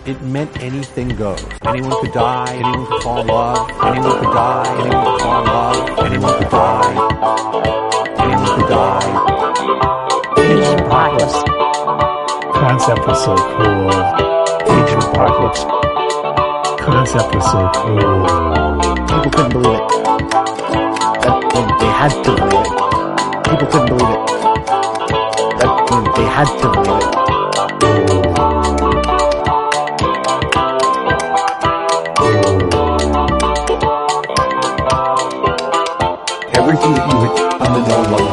it meant anything goes. Anyone could die, anyone could fall in love, anyone could die, anyone could fall in love, anyone could die, anyone could die. Age of Apocalypse. Concept was so cool. Age of Apocalypse. Concept was so cool. People couldn't believe it. They had to believe it. People couldn't believe it. They had to believe it. Everything that you hit on the known level.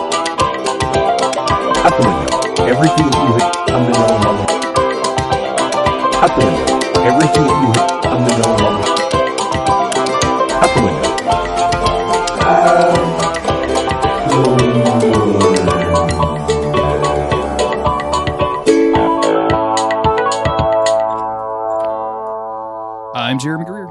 Out the window. Everything that you hit on the known level. Out the window. Everything that you hit on the known level. Out the window. I'm Jeremy Greer.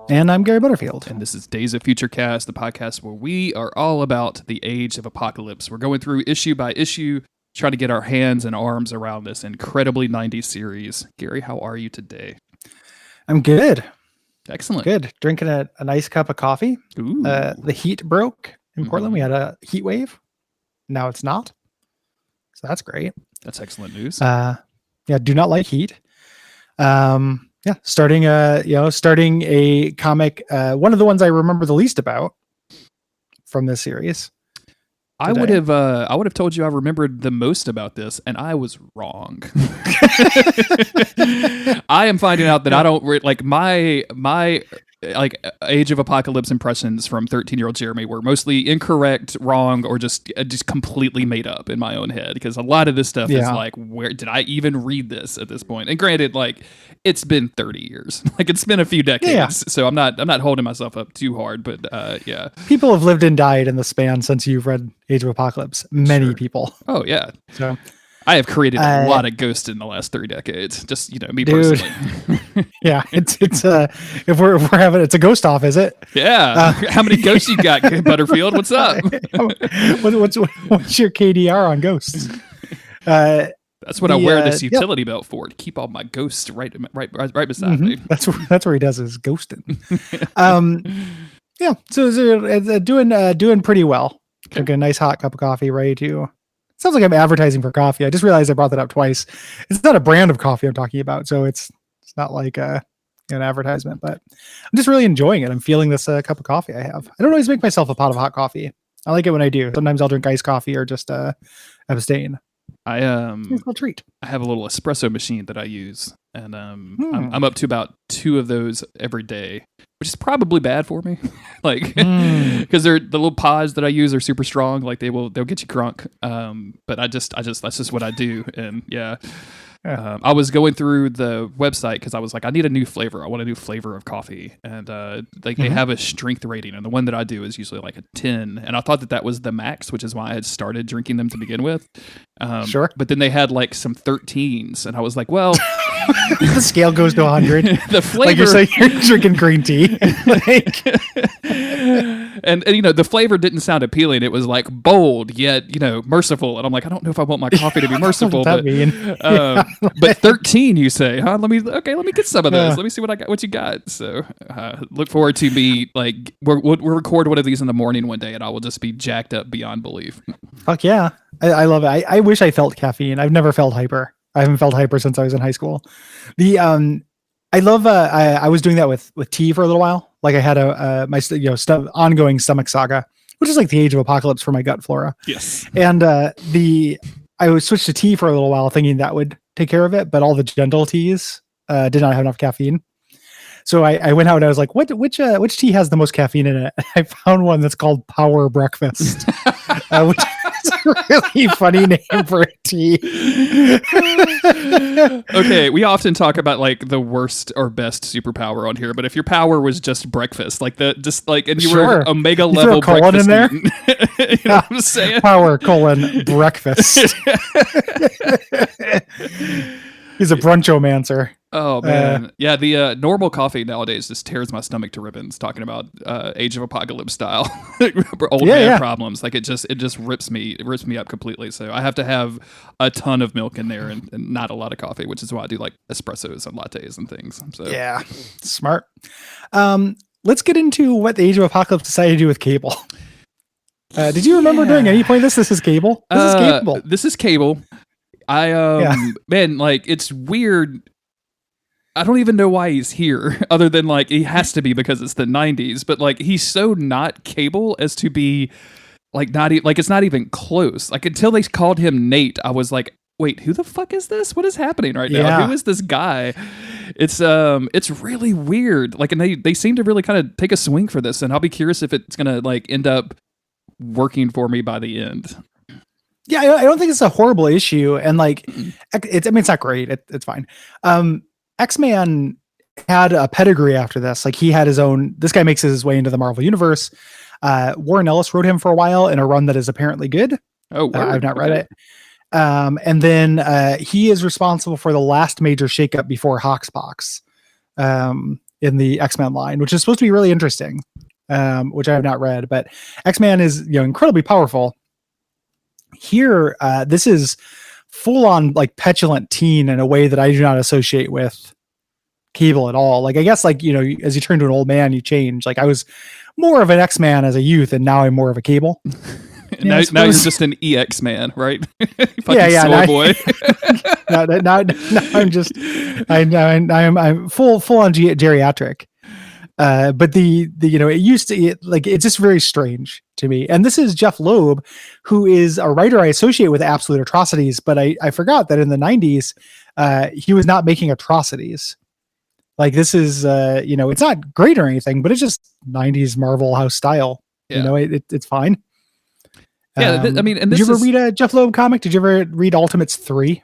And I'm Gary Butterfield. And this is Days of Future Cast, the podcast where we are all about the Age of Apocalypse. We're going through issue by issue, trying to get our hands and arms around this incredibly 90s series. Gary, how are you today? I'm good. Excellent. Good. Drinking a nice cup of coffee. Ooh. The heat broke in Portland. We had a heat wave. Now it's not. So that's great. That's excellent news. Do not like heat. Starting a comic. One of the ones I remember the least about from this series. I would have told you I remembered the most about this, and I was wrong. I am finding out that I don't like my Age of Apocalypse impressions from 13-year-old Jeremy were mostly incorrect, wrong, or just completely made up in my own head, because a lot of this stuff is like, where did I even read this at this point? And granted, like, it's been 30 years, like it's been a few decades, so I'm not holding myself up too hard, but people have lived and died in the span since you've read Age of Apocalypse. Many people. Oh yeah. So I have created a lot of ghosts in the last 3 decades. Just, me personally. Yeah, it's if we're having, it's a ghost off, is it? Yeah. How many ghosts you got, Butterfield? What's up? What's your KDR on ghosts? That's what I wear this utility belt for, to keep all my ghosts right beside me. That's where he does his ghosting. So it's doing pretty well. Okay. Drinking a nice hot cup of coffee, ready to. Sounds like I'm advertising for coffee. I just realized I brought that up twice. It's not a brand of coffee I'm talking about, so it's not like an advertisement, but I'm just really enjoying it. I'm feeling this cup of coffee I have. I don't always make myself a pot of hot coffee. I like it when I do. Sometimes I'll drink iced coffee or just abstain. It's a little treat. I have a little espresso machine that I use, and I'm up to about 2 of those every day, which is probably bad for me, like because they're the little pods that I use are super strong, like they'll get you crunk. But I just that's just what I do, and I was going through the website because I was like, I need a new flavor. I want a new flavor of coffee, and they have a strength rating, and the one that I do is usually like a 10, and I thought that was the max, which is why I had started drinking them to begin with. Sure. But then they had like some 13s, and I was like, well, the scale goes to 100. The flavor, like you're saying, you're drinking green tea. and the flavor didn't sound appealing. It was like bold yet merciful, and I'm like, I don't know if I want my coffee to be merciful. What does that mean? But 13, you say, huh? Let me get some of those. Let me see what you got. So look forward to me, like we'll record one of these in the morning one day, and I will just be jacked up beyond belief. Fuck yeah. I love it. I wish I felt caffeine. I've never felt hyper. I haven't felt hyper since I was in high school. I love, I was doing that with tea for a little while. Like I had ongoing stomach saga, which is like the Age of Apocalypse for my gut flora. Yes. And I would switch to tea for a little while thinking that would take care of it, but all the gentle teas did not have enough caffeine. So I went out and I was like, which tea has the most caffeine in it? I found one that's called Power Breakfast, which is a really funny name for a tea. Okay, we often talk about like the worst or best superpower on here, but if your power was just breakfast, like and you were omega level colon breakfast in there, you know what I'm saying? Power: breakfast. He's a brunchomancer. Oh man, yeah. The normal coffee nowadays just tears my stomach to ribbons. Talking about Age of Apocalypse style old man problems, like it just rips me up completely. So I have to have a ton of milk in there and not a lot of coffee, which is why I do like espressos and lattes and things. So yeah, smart. Let's get into what the Age of Apocalypse decided to do with cable. Did you remember during any point this is cable? This is cable. This is cable. Man, like it's weird. I don't even know why he's here, other than like he has to be because it's the 90s. But like he's so not cable as to be like like it's not even close. Like until they called him Nate, I was like, wait, who the fuck is this? What is happening right now? Who is this guy? It's really weird. Like, and they seem to really kind of take a swing for this, and I'll be curious if it's gonna like end up working for me by the end. Yeah, I don't think it's a horrible issue, and like it's not great. It's fine. X-Man had a pedigree after this. Like he had his own. This guy makes his way into the Marvel universe. Warren Ellis wrote him for a while in a run that is apparently good. Oh, I've not read it. And then he is responsible for the last major shakeup before Hoxpox in the X-Men line, which is supposed to be really interesting, which I have not read. But X-Man is incredibly powerful. Here, this is full on like petulant teen in a way that I do not associate with Cable at all. Like I guess like as you turn to an old man, you change. Like I was more of an X-Man as a youth, and now I'm more of a Cable. Now you're just an EX man, right? Yeah. Soy boy. now I'm full on geriatric. But it used to it's just very strange to me. And this is Jeff Loeb, who is a writer I associate with Absolute Atrocities, but I forgot that in the 90s, he was not making atrocities. Like this is, it's not great or anything, but it's just 90s Marvel house style. Yeah. It's fine. Yeah, and did you ever read a Jeff Loeb comic? Did you ever read Ultimates 3?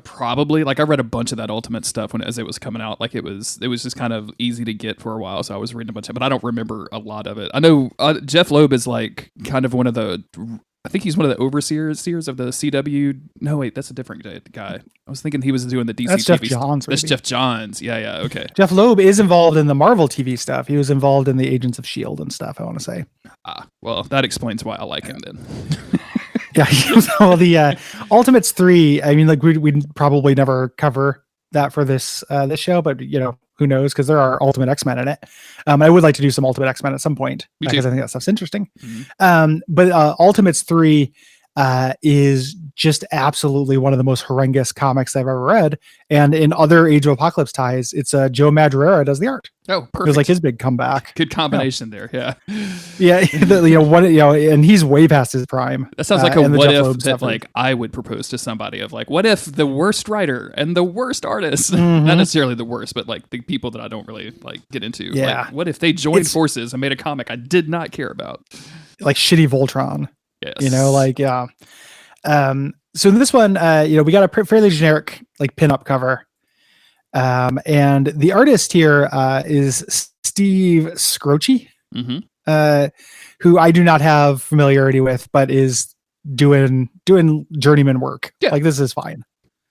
Probably. Like I read a bunch of that Ultimate stuff as it was coming out. Like it was just kind of easy to get for a while, so I was reading a bunch of it, but I don't remember a lot of it. I know Jeff Loeb is like kind of one of the, I think he's one of the overseers of the CW. No, wait, that's a different guy. I was thinking he was doing the DC that's TV Jeff Johns. That's Jeff Johns. Yeah, okay. Jeff Loeb is involved in the Marvel TV stuff. He was involved in the Agents of S.H.I.E.L.D. and stuff, I want to say. Well, that explains why I like him then. Yeah, so the Ultimates 3, I mean, like we'd probably never cover that for this show, but who knows, because there are Ultimate X-Men in it. I would like to do some Ultimate X-Men at some point because I think that stuff's interesting. Mm-hmm. But Ultimates 3 is just absolutely one of the most horrendous comics I've ever read. And in other Age of Apocalypse ties, it's Joe Madureira does the art. Oh, perfect. It was like his big comeback. Good combination there. Yeah. Yeah. And he's way past his prime. That sounds like a what if that like I would propose to somebody of like, what if the worst writer and the worst artist, not necessarily the worst, but like the people that I don't really like get into. Yeah. Like, what if they joined forces and made a comic I did not care about? Like shitty Voltron. Yes. So in this one, we got a fairly generic like pinup cover. And the artist here is Steve Scroce, who I do not have familiarity with, but is doing journeyman work. Yeah. Like this is fine.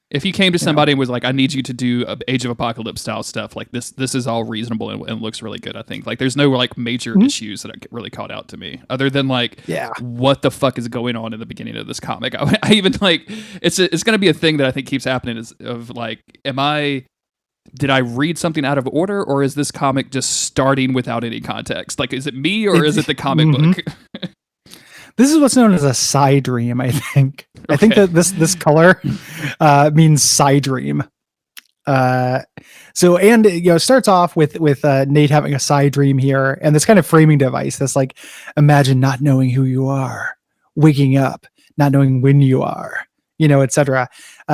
If you came to somebody and was like, I need you to do Age of Apocalypse style stuff, like this is all reasonable and looks really good, I think. Like there's no like major issues that really caught out to me other than like, what the fuck is going on in the beginning of this comic? I even like, it's going to be a thing that I think keeps happening is of like, did I read something out of order, or is this comic just starting without any context? Like, is it me or is it the comic book? This is what's known as a psi dream, I think. Okay. I think that this color means psi dream. It starts off with Nate having a psi dream here, and this kind of framing device that's like, imagine not knowing who you are, waking up, not knowing when you are, etc.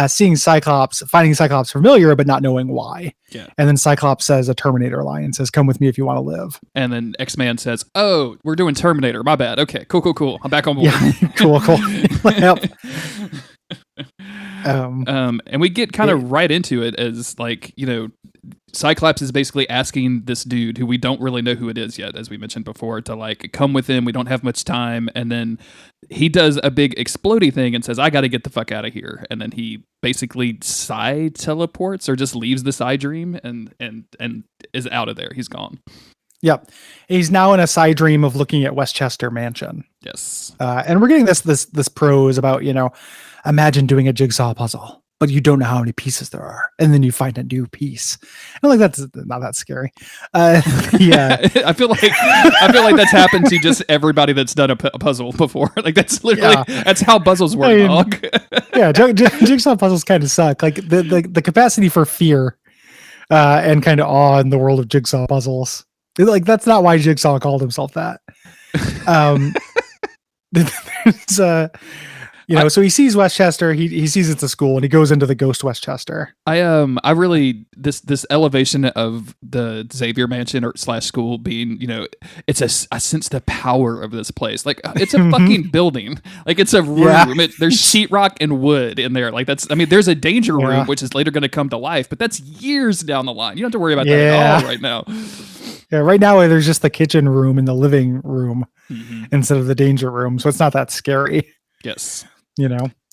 Finding Cyclops familiar, but not knowing why. Yeah. And then Cyclops says a Terminator line and says, come with me if you want to live. And then X-Man says, oh, we're doing Terminator. My bad. Okay, cool. I'm back on board. Yeah, cool. Yep. And we get kind of right into it as like, Cyclops is basically asking this dude, who we don't really know who it is yet, as we mentioned before, to like come with him. We don't have much time, and then he does a big explodey thing and says, "I got to get the fuck out of here." And then he basically psi teleports or just leaves the psi dream and is out of there. He's gone. Yep. He's now in a side dream of looking at Westchester Mansion. Yes. And we're getting this prose about, imagine doing a jigsaw puzzle, but you don't know how many pieces there are. And then you find a new piece. I don't think that's not that scary. Yeah. I feel like that's happened to just everybody that's done a puzzle before. Like that's literally, that's how puzzles work, dog. Yeah. Jigsaw puzzles kind of suck. Like the capacity for fear and kind of awe in the world of jigsaw puzzles. Like that's not why Jigsaw called himself that. So he sees Westchester. He sees it's a school, and he goes into the ghost Westchester. I really this elevation of the Xavier Mansion or / school being, it's I sense the power of this place. Like it's a fucking building. Like it's a room. Yeah. There's sheetrock and wood in there. Like there's a danger room which is later going to come to life, but that's years down the line. You don't have to worry about that at all right now. Yeah, right now there's just the kitchen room and the living room instead of the danger room, so it's not that scary. Yes.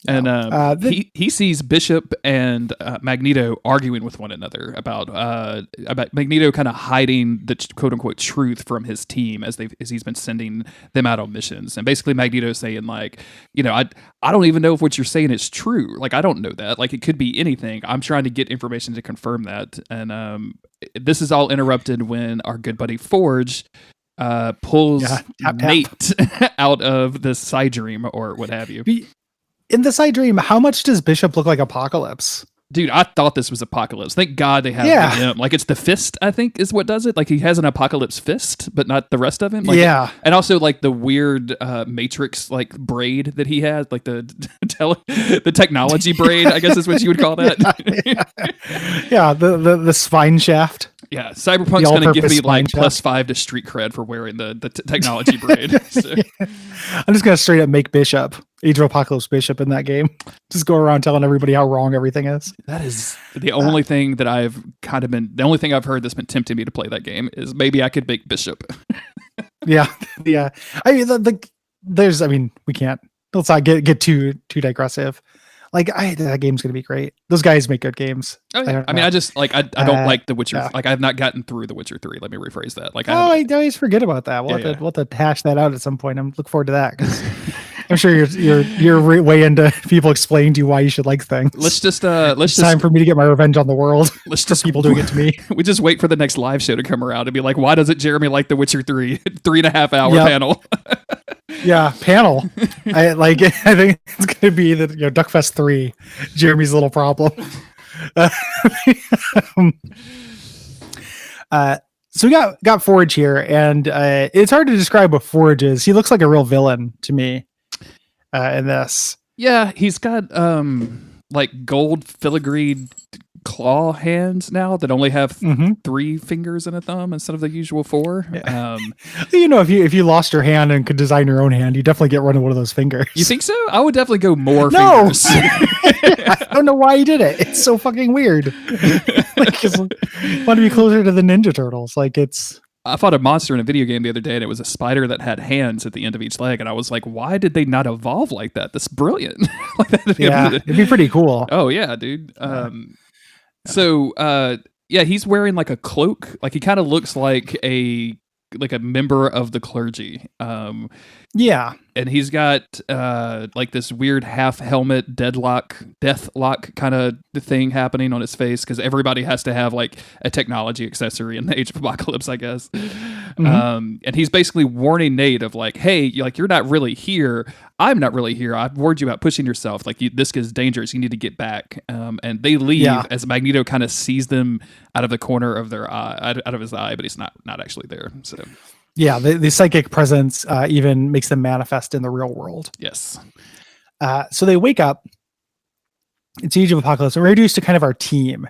And he sees Bishop and Magneto arguing with one another about Magneto kind of hiding the quote unquote truth from his team as he's been sending them out on missions. And basically Magneto saying like, I don't even know if what you're saying is true. Like, I don't know that. Like, it could be anything. I'm trying to get information to confirm that. And this is all interrupted when our good buddy Forge pulls Nate out of the side dream or what have you. In the side dream, how much does Bishop look like Apocalypse? Dude, I thought this was Apocalypse. Thank God they have him. Like, it's the fist, I think, is what does it. Like, he has an Apocalypse fist, but not the rest of him. Like, and also, like, the weird Matrix, like, braid that he has, like, the technology braid, I guess is what you would call that. The spine shaft. Yeah, Cyberpunk's going to give me, like, +5 to street cred for wearing the technology braid. So. I'm just going to straight up make Bishop, Age of Apocalypse Bishop in that game. Just go around telling everybody how wrong everything is. That is the only thing that I've the only thing I've heard that's been tempting me to play that game is maybe I could make Bishop. Yeah. I mean, we can't, let's not get too digressive. Like, that game's going to be great. Those guys make good games. Oh, yeah. I mean, I just, like, I don't like The Witcher. Like, I've not gotten through The Witcher 3. Let me rephrase that. Like, I always forget about that. We'll have to hash that out at some point. I'm looking forward to that, because I'm sure you're way into people explaining to you why you should like things. It's time for me to get my revenge on the world. Let's just people doing it to me. We just wait for the next live show to come around and be like, why doesn't Jeremy like The Witcher 3? 3.5 hour panel. Yeah, panel. I think it's going to be the Duckfest 3, Jeremy's little problem. So we got Forge here, and it's hard to describe what Forge is. He looks like a real villain to me in this. Yeah, he's got like gold filigreed claw hands now that only have 3 fingers and a thumb instead of the usual 4. Yeah. If you lost your hand and could design your own hand, you definitely get rid of one of those fingers. You think so? I would definitely go more fingers. I don't know why he did it. It's so fucking weird. I want to be closer to the Ninja Turtles. I fought a monster in a video game the other day, and it was a spider that had hands at the end of each leg, and I was like, why did they not evolve like that? That's brilliant. It'd be pretty cool. Oh yeah, dude. So he's wearing like a cloak. Like, he kind of looks like a member of the clergy. And he's got like this weird half helmet deathlock kind of thing happening on his face, because everybody has to have like a technology accessory in the Age of Apocalypse, I guess. And he's basically warning Nate of like, hey, you're not really here. I'm not really here. I've warned you about pushing yourself. Like, this is dangerous. You need to get back. And they leave as Magneto kind of sees them out of the corner of their eye, out of his eye, but he's not actually there. So. Yeah, the psychic presence even makes them manifest in the real world. Yes. So they wake up. It's Age of Apocalypse. We're introduced to kind of our team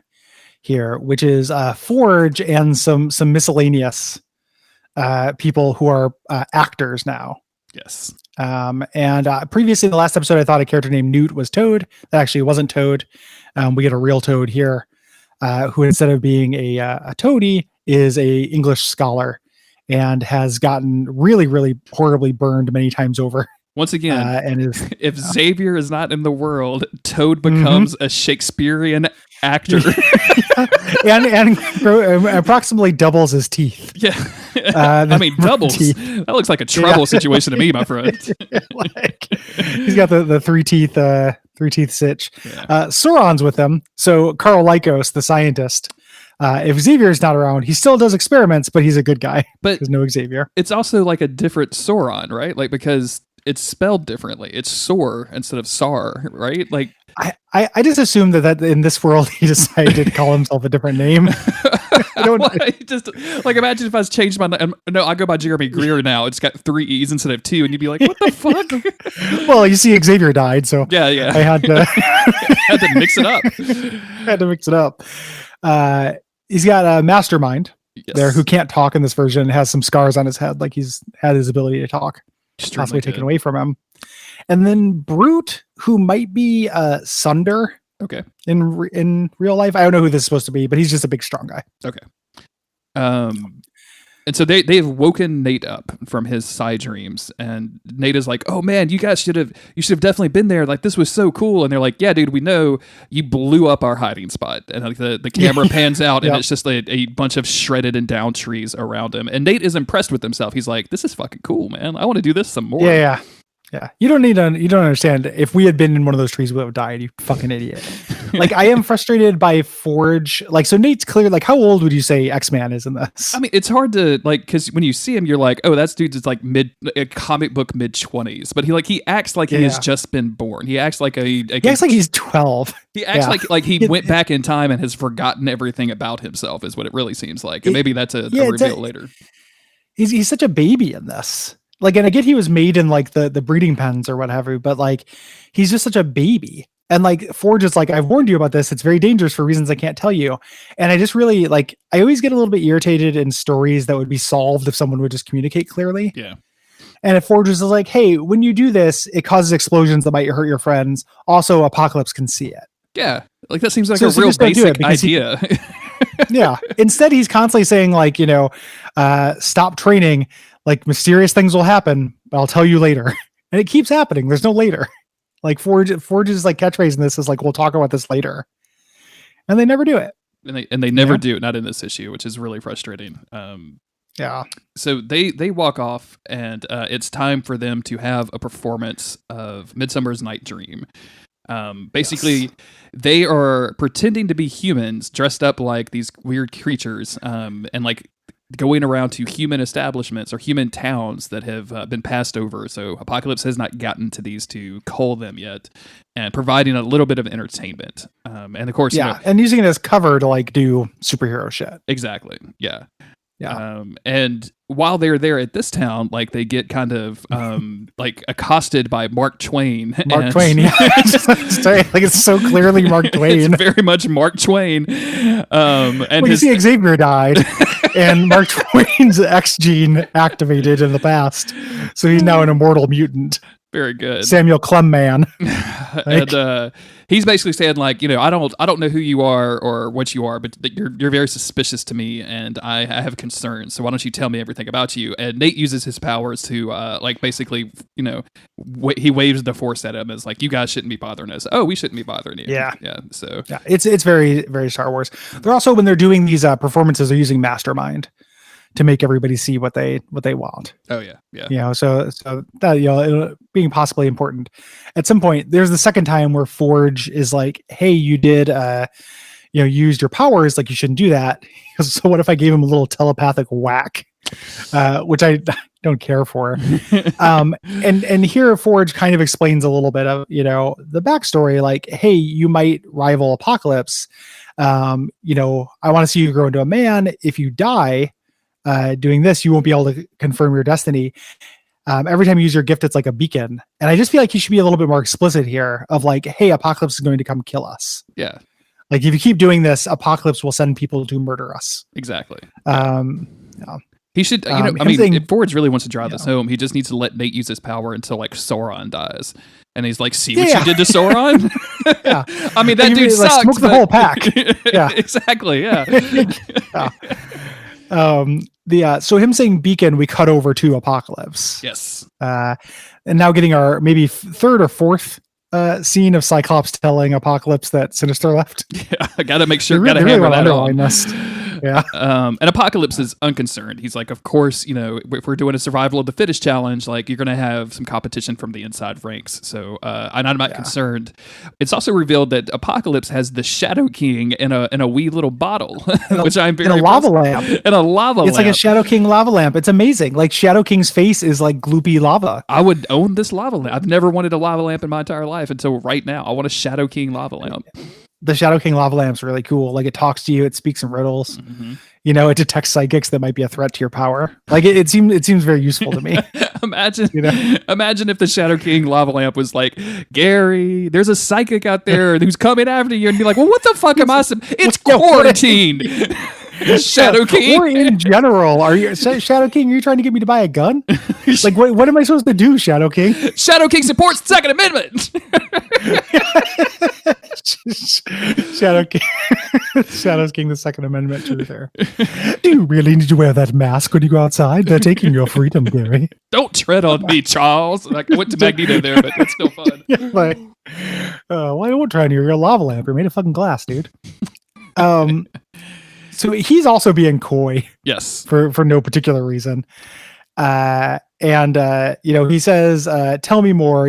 here, which is Forge and some miscellaneous people who are actors now. Yes. And previously, in the last episode, I thought a character named Newt was Toad. That actually wasn't Toad. We get a real Toad here. who instead of being a toady is a English scholar and has gotten really, really horribly burned many times over. Once again, And is if Xavier is not in the world, Toad becomes a Shakespearean actor. and approximately doubles his teeth. Yeah. I mean, doubles. That looks like a treble situation to me, my friend. Like, he's got the three teeth sitch. Yeah. Sauron's with him. So Carl Lycos, the scientist, if Xavier's not around, he still does experiments, but he's a good guy. But there's no Xavier. It's also like a different Sauron, right? Like, because it's spelled differently. It's Sor instead of Sar, right? Like, I just assumed that in this world he decided to call himself a different name. I don't just like, imagine if I changed my name. No, I go by Jeremy Greer now. It's got 3 E's instead of 2, and you'd be like, what the fuck? Well, you see, Xavier died, so yeah. I had to had to mix it up. He's got a mastermind Yes. there who can't talk in this version, has some scars on his head, like he's had his ability to talk possibly taken away from him. And then Brute, who might be Sunder. Okay. In real life, I don't know who this is supposed to be, but he's just a big, strong guy. Okay. And so they've woken Nate up from his side dreams, and Nate is like, "Oh man, you should have definitely been there. Like, this was so cool." And they're like, "Yeah, dude, we know you blew up our hiding spot." And like the camera pans out, and it's just a bunch of shredded and down trees around him. And Nate is impressed with himself. He's like, "This is fucking cool, man. I want to do this some more." Yeah. You don't understand. If we had been in one of those trees, we would have died, you fucking idiot. Like, I am frustrated by Forge. Like, so Nate's clear. Like, how old would you say X-Man is in this? I mean, it's hard to, like, because when you see him, you're like, oh, that dude's like a comic book mid-20s. But he acts like he has just been born. He acts like he acts like he's 12. He acts like he went back in time and has forgotten everything about himself, is what it really seems like. And maybe that's a reveal later. He's such a baby in this. Like, and I get he was made in like the breeding pens or whatever, but like, he's just such a baby. And like, Forge is like, I've warned you about this. It's very dangerous for reasons I can't tell you. And I just really like, I always get a little bit irritated in stories that would be solved if someone would just communicate clearly. Yeah. And if Forge is like, hey, when you do this, it causes explosions that might hurt your friends. Also, Apocalypse can see it. Yeah. Like, that seems like a real basic idea. Yeah. Instead, he's constantly saying like, stop training. Like, mysterious things will happen, but I'll tell you later. And it keeps happening. There's no later. Like, Forge's like catchphrase in this is like, we'll talk about this later. And they never do it. And they never do, not in this issue, which is really frustrating. Yeah. So they walk off, and it's time for them to have a performance of Midsummer's Night Dream. Basically, they are pretending to be humans dressed up like these weird creatures, and like going around to human establishments or human towns that have been passed over. So Apocalypse has not gotten to these to cull them yet, and providing a little bit of entertainment. And of course, and using it as cover to like do superhero shit. Exactly. Yeah. Yeah. And while they're there at this town, like, they get kind of like accosted by Mark Twain. Yeah. Like, it's so clearly Mark Twain. It's very much Mark Twain. And you see Xavier died, and Mark Twain's X gene activated in the past, so he's now an immortal mutant. Very good. Samuel Clem man. And he's basically saying, like, I don't know who you are or what you are, but you're very suspicious to me, and I have concerns. So why don't you tell me everything about you? And Nate uses his powers to like, basically, he waves the Force at him as like, you guys shouldn't be bothering us. Oh, we shouldn't be bothering you. Yeah. So it's very, very Star Wars. They're also, when they're doing these performances, they're using Mastermind to make everybody see what they want. Oh yeah. So that, being possibly important. At some point, there's the second time where Forge is like, hey, you did used your powers, like, you shouldn't do that. So what if I gave him a little telepathic whack? Which I don't care for. And here Forge kind of explains a little bit of, the backstory, like, hey, you might rival Apocalypse. I want to see you grow into a man. If you die, doing this, you won't be able to confirm your destiny. Every time you use your gift, it's like a beacon. And I just feel like he should be a little bit more explicit here of like, hey, Apocalypse is going to come kill us. Yeah. Like, if you keep doing this, Apocalypse will send people to murder us. Exactly. He should, him I mean, saying- if Forge really wants to drive this home, he just needs to let Nate use his power until like Sauron dies. And he's like, see what Yeah. you did to Sauron? Yeah. I mean, that Like, dude like, sucks. smoke the but- whole pack. Yeah. Exactly. Yeah. So him saying beacon, we cut over to Apocalypse. Yes. And now getting our maybe third or fourth scene of Cyclops telling Apocalypse that Sinister left. Yeah. I got to make sure, They got to really hammer wanna that underline on. this. Yeah. And Apocalypse is unconcerned. He's like, of course, if we're doing a survival of the fittest challenge, like you're going to have some competition from the inside ranks. So, and I'm not concerned. It's also revealed that Apocalypse has the Shadow King in a wee little bottle, which I'm very in a lava impressed- lamp. In a lava It's lamp. like a Shadow King lava lamp. It's amazing. Like Shadow King's face is like gloopy lava. I would own this lava lamp. I've never wanted a lava lamp in my entire life until right now. I want a Shadow King lava lamp. The Shadow King lava lamp's really cool. Like it talks to you, it speaks in riddles. Mm-hmm. It detects psychics that might be a threat to your power. Like it seems very useful to me. Imagine if the Shadow King lava lamp was like, Gary, there's a psychic out there who's coming after you, and be like, well, what the fuck am I? It's quarantine. Shadow King. Or in general, are you Shadow King? Are you trying to get me to buy a gun? Like, what am I supposed to do, Shadow King? Shadow King supports the Second Amendment. Shadow King, Shadow King, the Second Amendment to there. Do you really need to wear that mask when you go outside? They're taking your freedom, Gary. Don't tread on me, Charles. Like, I went to Magneto there, but it's still fun. Like, well, I won't try near your lava lamp. You're made of fucking glass, dude. So he's also being coy. Yes. For no particular reason. He says, tell me more,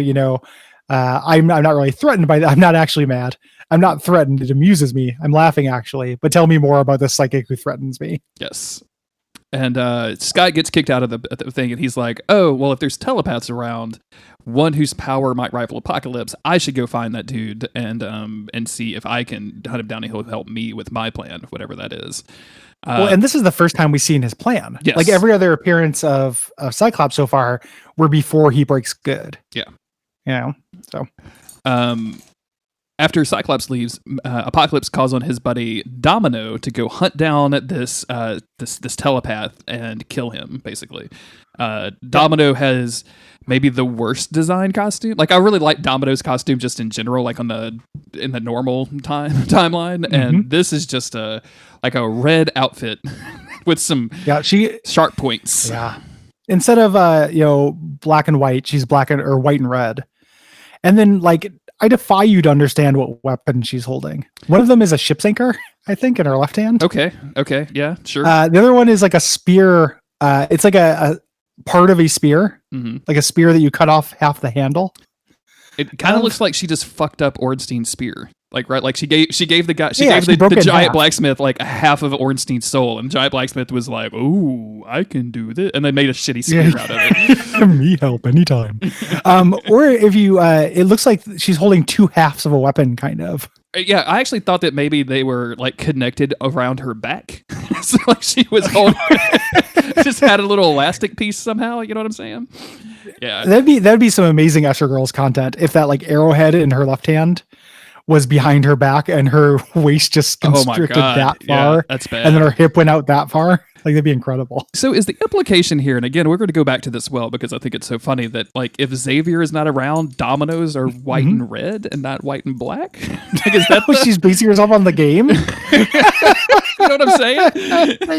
I'm not really threatened by that. I'm not actually mad. I'm not threatened. It amuses me. I'm laughing actually, but tell me more about the psychic who threatens me. Yes. And Scott gets kicked out of the thing, and he's like, oh, well, if there's telepaths around, one whose power might rival Apocalypse, I should go find that dude and see if I can hunt him down and he'll help me with my plan, whatever that is. And this is the first time we've seen his plan. Yes. Like every other appearance of Cyclops so far were before he breaks good. Yeah. So. After Cyclops leaves, Apocalypse calls on his buddy Domino to go hunt down this telepath and kill him. Basically, Domino has maybe the worst design costume. Like I really like Domino's costume just in general, like in the normal timeline, and this is just a red outfit with some sharp points. Yeah. Instead of black and white, she's black or white and red, and then like. I defy you to understand what weapon she's holding. One of them is a ship's anchor, I think, in her left hand. Okay. Yeah, sure. The other one is like a spear. It's like a part of a spear, like a spear that you cut off half the handle. It kind of looks like she just fucked up Ornstein's spear. Like, right? Like she gave the guy, she gave broke the it in giant half. blacksmith like a half of Ornstein's soul. And the giant blacksmith was like, ooh, I can do this. And they made a shitty spear out of it. Me help anytime. Or if you, it looks like she's holding two halves of a weapon, kind of. Yeah, I actually thought that maybe they were like connected around her back. So like she was holding, just had a little elastic piece somehow. You know what I'm saying? Yeah. That'd be some amazing Escher Girls content if that like arrowhead in her left hand was behind her back and her waist just constricted that far. Yeah, that's bad. And then her hip went out that far. Like that'd be incredible. So is the implication here, and again, we're going to go back to this because I think it's so funny that like if Xavier is not around, dominoes are white and red and not white and black. Like, is that she's basing herself on the game? You know what I'm saying?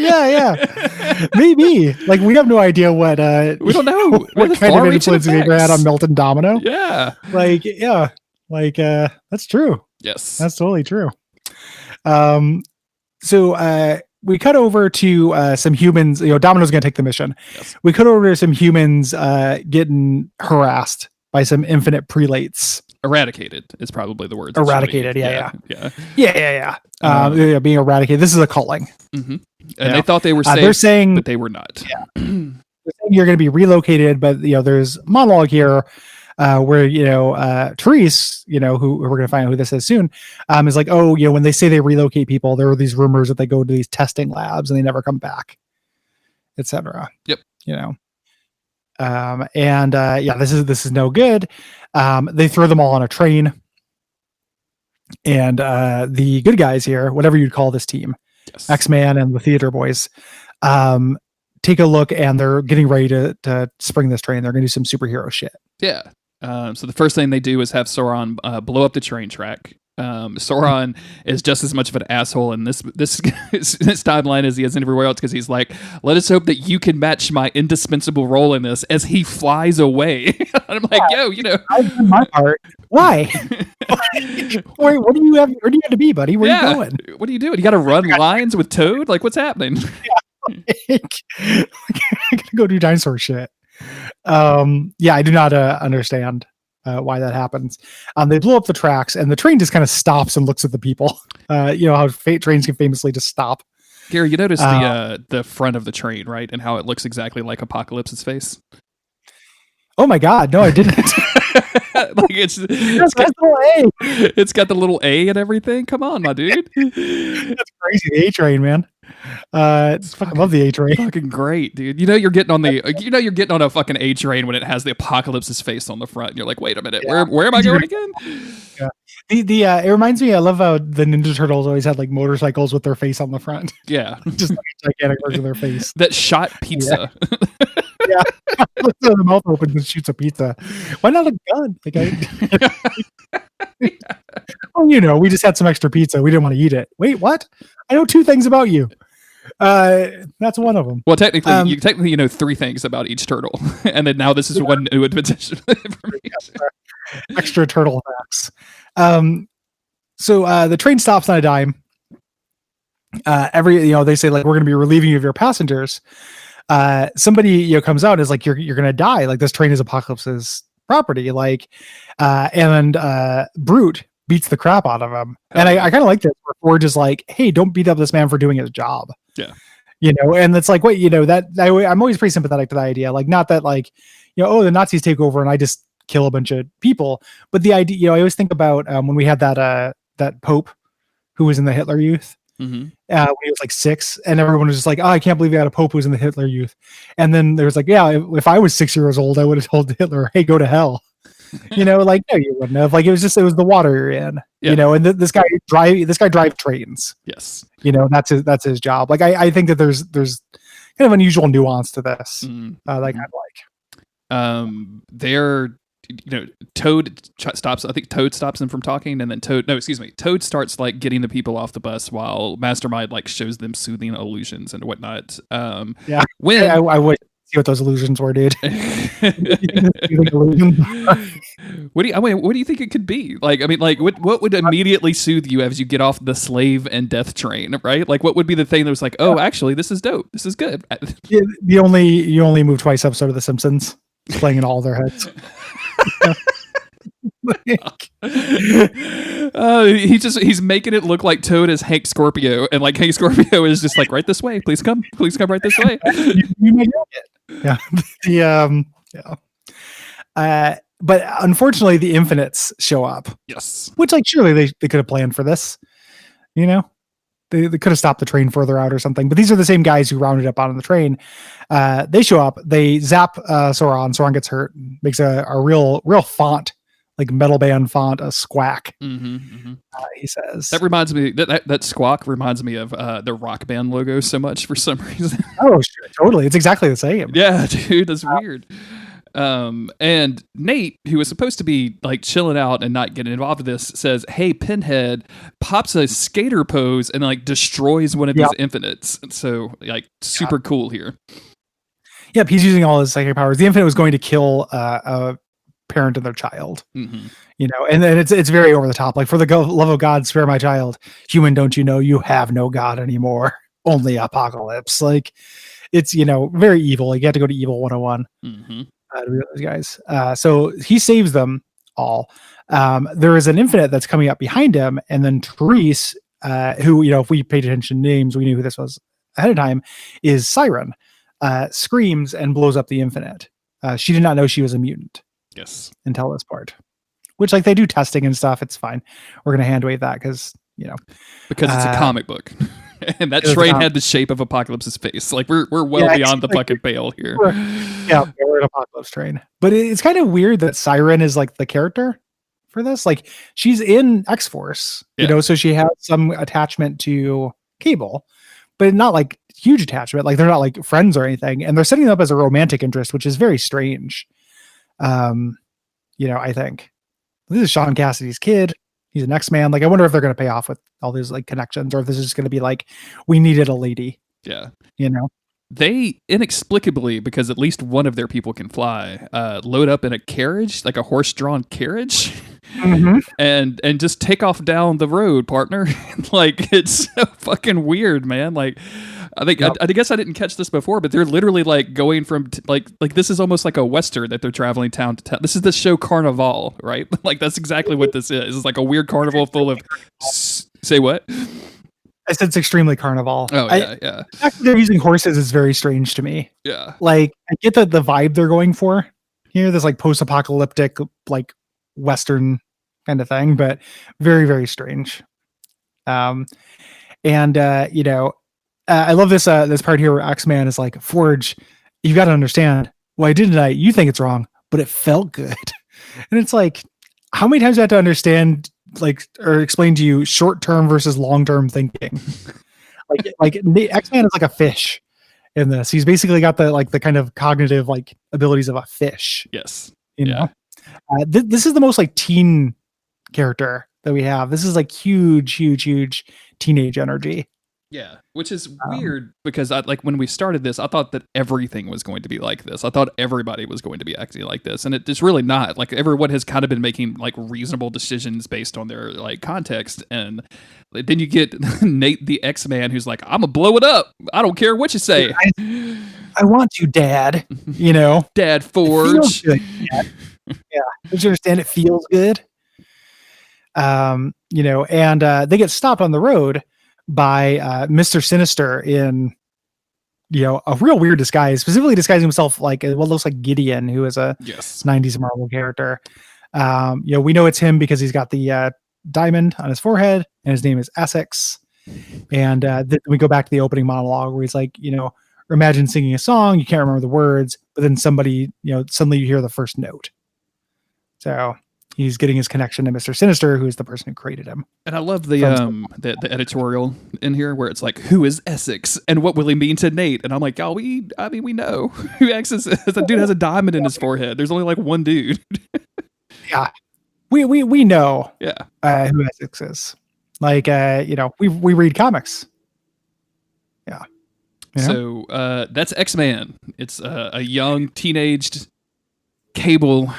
Yeah. Maybe. Like we have no idea what we don't know what kind of influence Xavier had on Milton Domino. Yeah. Like, yeah. Like that's true. Yes. That's totally true. So we cut over to some humans. Domino's going to take the mission. Yes. We cut over to some humans getting harassed by some infinite prelates. Eradicated is probably the word. Eradicated, yeah. Being eradicated. This is a culling. Mm-hmm. And they thought they were safe, they're saying, but they were not. Yeah. They're saying you're going to be relocated, but there's monologue here where Therese, who we're going to find out who this is soon, is like, oh, when they say they relocate people, there are these rumors that they go to these testing labs and they never come back, etc. Yep. This is no good. They throw them all on a train, and the good guys here, whatever you'd call this team, Yes. X-Man and the Theater Boys, take a look, and they're getting ready to spring this train. They're going to do some superhero shit. Yeah. So the first thing they do is have Sauron blow up the train track. Sauron is just as much of an asshole in this timeline as he is everywhere else, because he's like, let us hope that you can match my indispensable role in this, as he flies away. And I'm like, yo, I've done my part. Why? Where do you have to be, buddy? Where are you going? What are you doing? You got to run lines with Toad? Like, what's happening? I gotta go do dinosaur shit. I do not understand why that happens. They blow up the tracks, and the train just kind of stops and looks at the people. How trains can famously just stop. Gary, you noticed the front of the train, right? And how it looks exactly like Apocalypse's face? Oh my God, no, I didn't. It's got the little A and everything. Come on, my dude. That's crazy. The A train, man. I love the A train. Fucking great, dude. You're getting on a fucking A train when it has the Apocalypse's face on the front. And you're like, wait a minute, where am I going again? Yeah. It reminds me. I love how the Ninja Turtles always had like motorcycles with their face on the front. Yeah, just like a gigantic version of their face that shot pizza. Yeah. The mouth opens and shoots a pizza. Why not a gun? We just had some extra pizza. We didn't want to eat it. Wait, what? I know 2 things about you. That's one of them. Well, technically, you know 3 things about each turtle, and then now this is one new addition of information. Extra turtle facts. So the train stops on a dime. They say like, we're going to be relieving you of your passengers. Somebody comes out and is like, you're going to die. Like, this train is Apocalypse's property. Like, and Brute beats the crap out of him. And I kind of like this, where Forge is like, hey, don't beat up this man for doing his job. Yeah. And it's like, wait, I'm always pretty sympathetic to that idea. Like, not that like, the Nazis take over and I just kill a bunch of people, but the idea, I always think about when we had that Pope who was in the Hitler Youth. Mm-hmm. When he was like 6, and everyone was just like, oh, I can't believe we had a Pope who was in the Hitler Youth. And then there was like, yeah, if I was 6 years old, I would have told Hitler, hey, go to hell. Like, no, you wouldn't have. Like, it was the water you're in. And this guy drives trains. Yes. That's his job. Like, I think that there's kind of unusual nuance to this that I kind of like. They're Toad stops. I think Toad stops him from talking, and then Toad starts like getting the people off the bus while Mastermind like shows them soothing illusions and whatnot. I would see what those illusions were, dude. What do you think it could be? Like, I mean, like, what would immediately soothe you as you get off the slave and death train, right? Like, what would be the thing that was like, oh, actually, this is dope. This is good. You only move twice episode of The Simpsons, playing in all their heads. He's making it look like Toad is Hank Scorpio, and like Hank Scorpio is just like, right this way, please come right this way. you may get it. But unfortunately the Infinites show up. Yes, which like surely they could have planned for this. They could have stopped the train further out or something, but these are the same guys who rounded up on the train. They show up, they zap Sauron. Sauron gets hurt, makes a real font, like metal band font, a squawk. He says that reminds me that squawk reminds me of the Rock Band logo so much for some reason. Oh, sure, totally, it's exactly the same. Yeah, dude, that's weird. And Nate, who was supposed to be like chilling out and not getting involved with this, says, hey, Pinhead, pops a skater pose and like destroys one of these Infinites. So like super cool here. Yep, he's using all his psychic powers. The Infinite was going to kill a parent and their child. And then it's very over the top. Like, for the love of God, spare my child. Human, don't you know you have no God anymore? Only Apocalypse. Like, it's very evil. Like, you have to go to Evil 101. To be with those guys. So he saves them all. There is an Infinite that's coming up behind him, and then Therese, who, if we paid attention to names, we knew who this was ahead of time, is Siren, screams and blows up the Infinite. She did not know she was a mutant. Yes. Until this part. Which, like, they do testing and stuff. It's fine. We're going to hand wave that because it's a comic book. And that train had the shape of Apocalypse's face. Like, we're well beyond the fucking pale here. We're an Apocalypse train. But it's kind of weird that Siren is like the character for this. Like, she's in X-Force, so she has some attachment to Cable, but not like huge attachment. Like they're not like friends or anything, and they're setting them up as a romantic interest, which is very strange. I think this is Sean Cassidy's kid. He's an X-Man. Like I wonder if they're going to pay off with all these like connections, or if this is just going to be like we needed a lady. Yeah. They inexplicably, because at least one of their people can fly, load up in a carriage, like a horse-drawn carriage, and just take off down the road, partner. Like it's so fucking weird, man. Like I think I guess I didn't catch this before, but they're literally like going from like this is almost like a Western that they're traveling town to town. This is the show Carnival, right? Like that's exactly what this is. It's like a weird carnival full of. Say what? I said it's extremely Carnival. Oh yeah. The fact that they're using horses is very strange to me. Yeah. Like I get the vibe they're going for here, this like post-apocalyptic, like Western kind of thing, but very, very strange. I love this part here where X-Man is like, Forge, you got to understand, well, I did tonight. You think it's wrong, but it felt good. And it's like, how many times do I have to understand like or explain to you short-term versus long-term thinking? like the X-Man is like a fish in this. He's basically got the kind of cognitive like abilities of a fish. Yes. You know, this is the most like teen character that we have. This is like huge teenage energy. Yeah, which is weird because when we started this, I thought that everything was going to be like this. I thought everybody was going to be acting like this, and it's really not. Like everyone has kind of been making like reasonable decisions based on their like context, and then you get Nate the X-Man who's like, "I'm gonna blow it up. I don't care what you say. I want to, Dad." Dad Forge. Good, Dad. Yeah, don't you understand? It feels good. And they get stopped on the road by Mr. Sinister in a real weird disguise, specifically disguising himself like what looks like Gideon, who is a 90s Marvel character. We know it's him because he's got the diamond on his forehead and his name is Essex. And we go back to the opening monologue where he's like, imagine singing a song, you can't remember the words, but then suddenly you hear the first note. So he's getting his connection to Mr. Sinister, who is the person who created him. And I love the editorial in here where it's like, who is Essex and what will he mean to Nate? And I'm like, we know who Essex is. That dude has a diamond in his forehead. There's only like one dude. Yeah. We know who Essex is. Like, we read comics. Yeah. So that's X-Man. It's a young teenaged Cable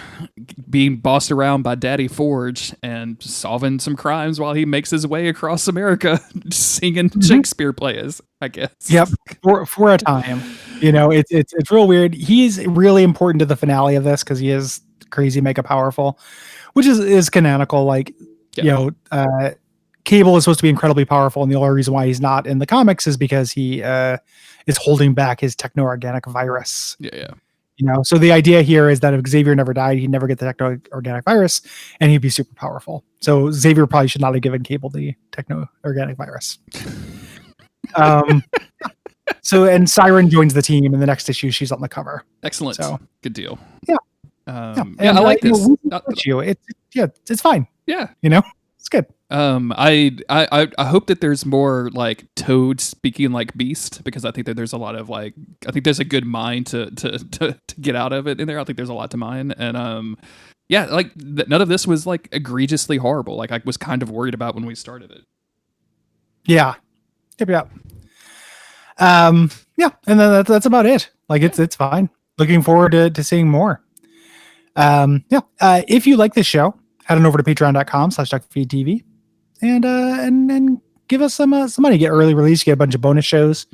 being bossed around by Daddy Forge and solving some crimes while he makes his way across America singing Shakespeare plays, I guess. Yep. For a time. It's real weird. He's really important to the finale of this because he is crazy mega powerful, which is canonical. Like, Cable is supposed to be incredibly powerful, and the only reason why he's not in the comics is because he is holding back his techno-organic virus. Yeah. So the idea here is that if Xavier never died, he'd never get the techno-organic virus, and he'd be super powerful. So Xavier probably should not have given Cable the techno-organic virus. And Siren joins the team in the next issue. She's on the cover. Excellent. So good deal. Yeah. I like this. It's fine. Yeah. It's good. I hope that there's more like Toad speaking like Beast, because I think that there's a lot of I think there's a good mine to get out of it in there. I think there's a lot to mine, and none of this was like egregiously horrible. Like I was kind of worried about when we started it. Yeah. Yep. And then that's about it. Like it's fine. Looking forward to seeing more. If you like this show, head on over to patreon.com/Duckfeed.tv and give us some money. Get early release, get a bunch of bonus shows,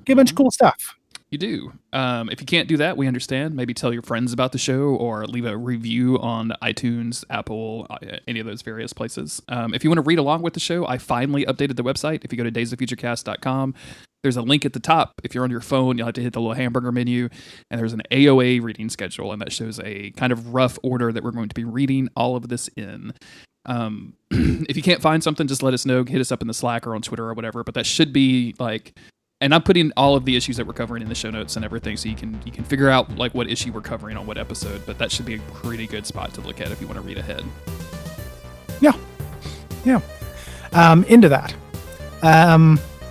get a bunch of cool stuff. You do. If you can't do that, we understand. Maybe tell your friends about the show or leave a review on iTunes, Apple, any of those various places. If you want to read along with the show, I finally updated the website. If you go to daysoffuturecast.com, there's a link at the top. If you're on your phone, you'll have to hit the little hamburger menu, and there's an AOA reading schedule, and that shows a kind of rough order that we're going to be reading all of this in. If you can't find something, just let us know. Hit us up in the Slack or on Twitter or whatever, but that should be like... And I'm putting all of the issues that we're covering in the show notes and everything, so you can figure out like what issue we're covering on what episode. But that should be a pretty good spot to look at if you want to read ahead. Yeah. Into that.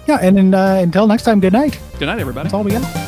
Yeah, and then, until next time, good night. Good night, everybody. That's all we got.